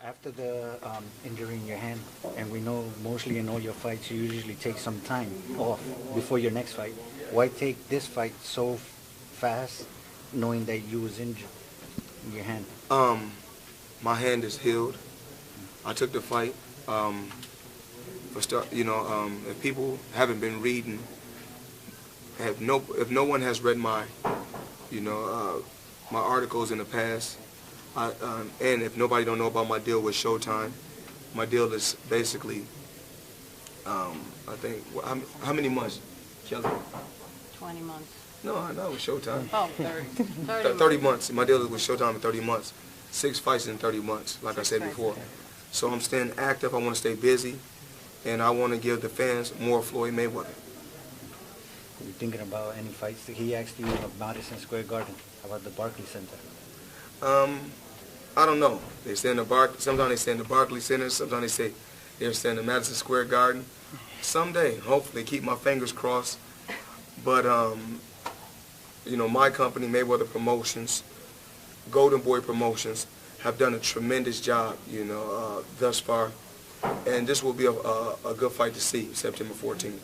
After the injury in your hand, and we know mostly in all your fights, you usually take some time off before your next fight. Why take this fight so fast, knowing that you was injured in your hand? My hand is healed. I took the fight. If people haven't been reading, if no one has read my, my articles in the past, and if nobody don't know about my deal with Showtime, my deal is basically, I think, how many months, Kelly? 20 months. No, I know with Showtime. Oh, 30. 30 months. My deal is with Showtime in 30 months. 6 fights in 30 months, like I said before. So I'm staying active. I want to stay busy, and I want to give the fans more Floyd Mayweather. Are you thinking about any fights? He asked you at Madison Square Garden about the Barclays Center. I don't know. They say in the sometimes they say in the Barclays Center. Sometimes they say they're saying the Madison Square Garden. Someday, hopefully, keep my fingers crossed. But my company, Mayweather Promotions, Golden Boy Promotions, have done a tremendous job, thus far. And this will be a good fight to see, September 14th.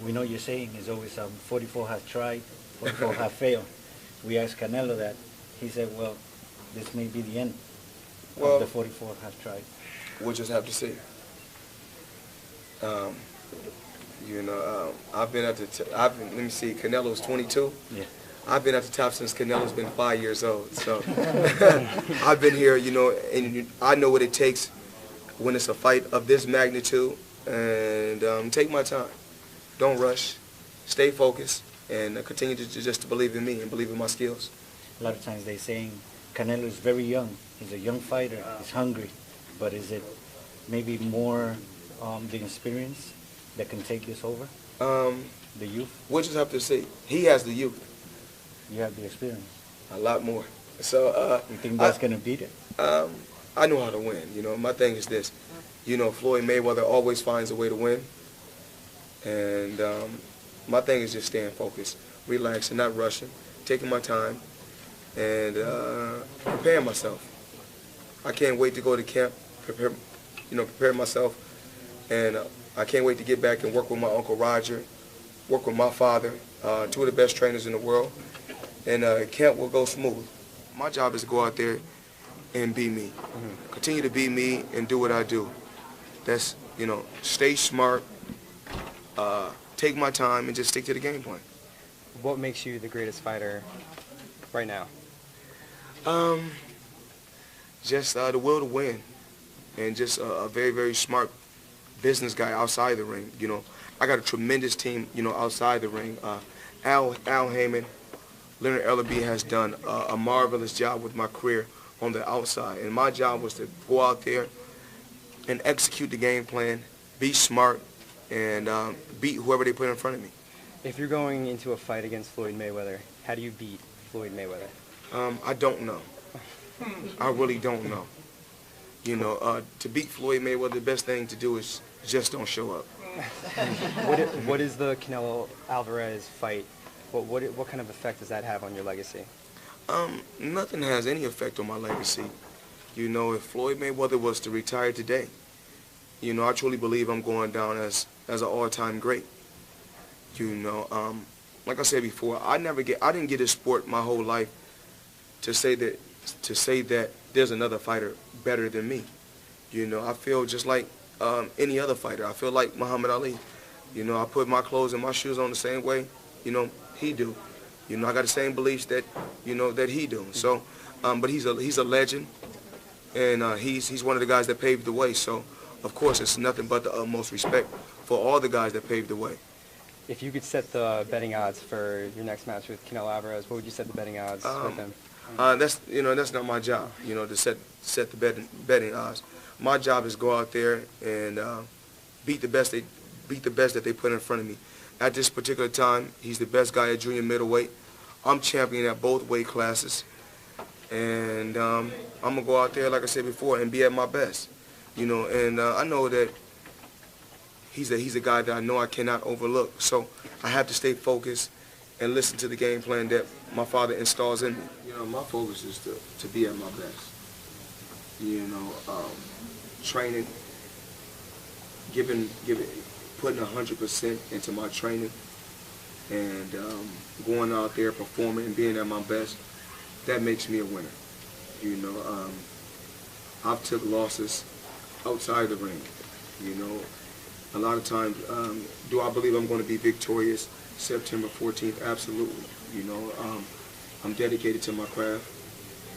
We know your saying is always 44 have tried, 44 have failed. We asked Canelo that. He said, well, this may be the end of the 44 have tried. We'll just have to see. I've been at the let me see, Canelo's 22. Yeah. I've been at the top since Canelo's been 5 years old. So I've been here, and I know what it takes when it's a fight of this magnitude. And take my time. Don't rush. Stay focused. And continue to believe in me and believe in my skills. A lot of times they're saying Canelo is very young. He's a young fighter. He's hungry. But is it maybe more the experience that can take this over? The youth? We'll just have to see. He has the youth. You have the experience. A lot more. So you think that's going to beat it? I know how to win. My thing is this. Floyd Mayweather always finds a way to win. And my thing is just staying focused, relaxing, not rushing, taking my time, and preparing myself. I can't wait to go to camp, prepare myself, and I can't wait to get back and work with my Uncle Roger, work with my father, two of the best trainers in the world, and camp will go smooth. My job is to go out there and be me. Continue to be me and do what I do. That's, stay smart, take my time, and just stick to the game plan. What makes you the greatest fighter right now? Just the will to win, and just a very, very smart business guy outside the ring. I got a tremendous team, outside the ring. Al Heyman, Leonard Ellerby has done a marvelous job with my career on the outside, and my job was to go out there and execute the game plan, be smart, and beat whoever they put in front of me. If you're going into a fight against Floyd Mayweather, how do you beat Floyd Mayweather? I don't know. I really don't know. To beat Floyd Mayweather, the best thing to do is just don't show up. What is the Canelo Alvarez fight? What kind of effect does that have on your legacy? Nothing has any effect on my legacy. If Floyd Mayweather was to retire today, I truly believe I'm going down as an all-time great. Like I said before, I didn't get this sport my whole life to say that there's another fighter better than me. I feel just like any other fighter. I feel like Muhammad Ali. I put my clothes and my shoes on the same way, he do. I got the same beliefs that he do. So, but he's a legend, and he's one of the guys that paved the way. So, of course, it's nothing but the utmost respect for all the guys that paved the way. If you could set the betting odds for your next match with Canelo Alvarez, what would you set the betting odds with him? That's not my job, to set the betting odds. My job is go out there and beat the best that they put in front of me. At this particular time, he's the best guy at junior middleweight. I'm champion at both weight classes, and I'm gonna go out there, like I said before, and be at my best. And I know that he's a guy that I know I cannot overlook. So I have to stay focused and listen to the game plan that my father installs in me. My focus is to be at my best. you know, training, putting 100% into my training, and going out there performing and being at my best, that makes me a winner. You know, I've took losses outside the ring. You know, a lot of times, do I believe I'm going to be victorious September 14th? Absolutely. You know, I'm dedicated to my craft,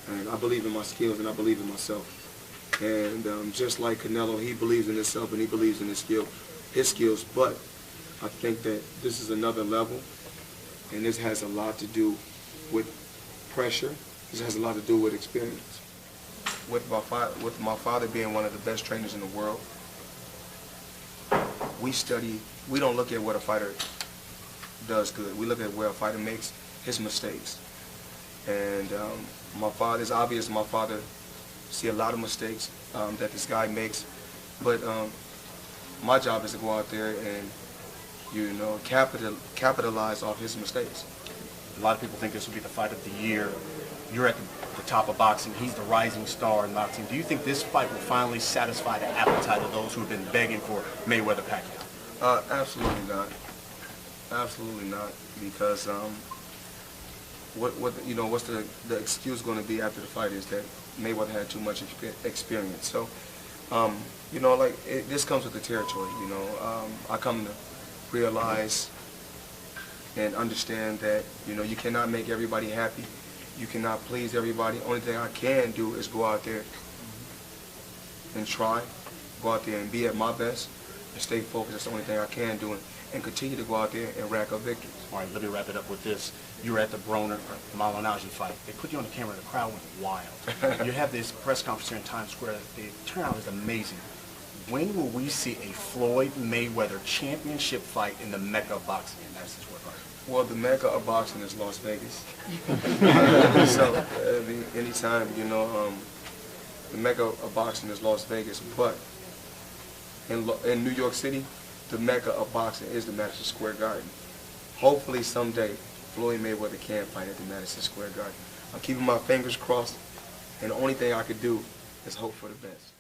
and I believe in my skills, and I believe in myself. And just like Canelo, he believes in himself and he believes in his skills. But I think that this is another level, and this has a lot to do with pressure. This has a lot to do with experience. With my father being one of the best trainers in the world, we don't look at what a fighter does good. We look at where a fighter makes his mistakes. And it's obvious my father see a lot of mistakes that this guy makes, but my job is to go out there and, you know, capitalize off his mistakes. A lot of people think this will be the fight of the year. You're at the top of boxing. He's the rising star in boxing. Do you think this fight will finally satisfy the appetite of those who have been begging for Mayweather-Pacquiao? Absolutely not. Absolutely not. Because what's the excuse going to be after the fight is that Mayweather had too much experience. So, you know, like this comes with the territory. You know, I come to realize and understand that, you know, you cannot make everybody happy. You cannot please everybody. Only thing I can do is go out there and try, go out there and be at my best, and stay focused. That's the only thing I can do, and continue to go out there and rack up victories. All right, let me wrap it up with this. You were at the Broner-Malignaggi fight. They put you on the camera, the crowd went wild. You have this press conference here in Times Square. The turnout is amazing. When will we see a Floyd Mayweather championship fight in the Mecca of boxing in Madison Square Garden? Well, the Mecca of boxing is Las Vegas. So, I mean, anytime, you know, the Mecca of boxing is Las Vegas, but in New York City, the Mecca of boxing is the Madison Square Garden. Hopefully someday, Floyd Mayweather can fight at the Madison Square Garden. I'm keeping my fingers crossed, and the only thing I could do is hope for the best.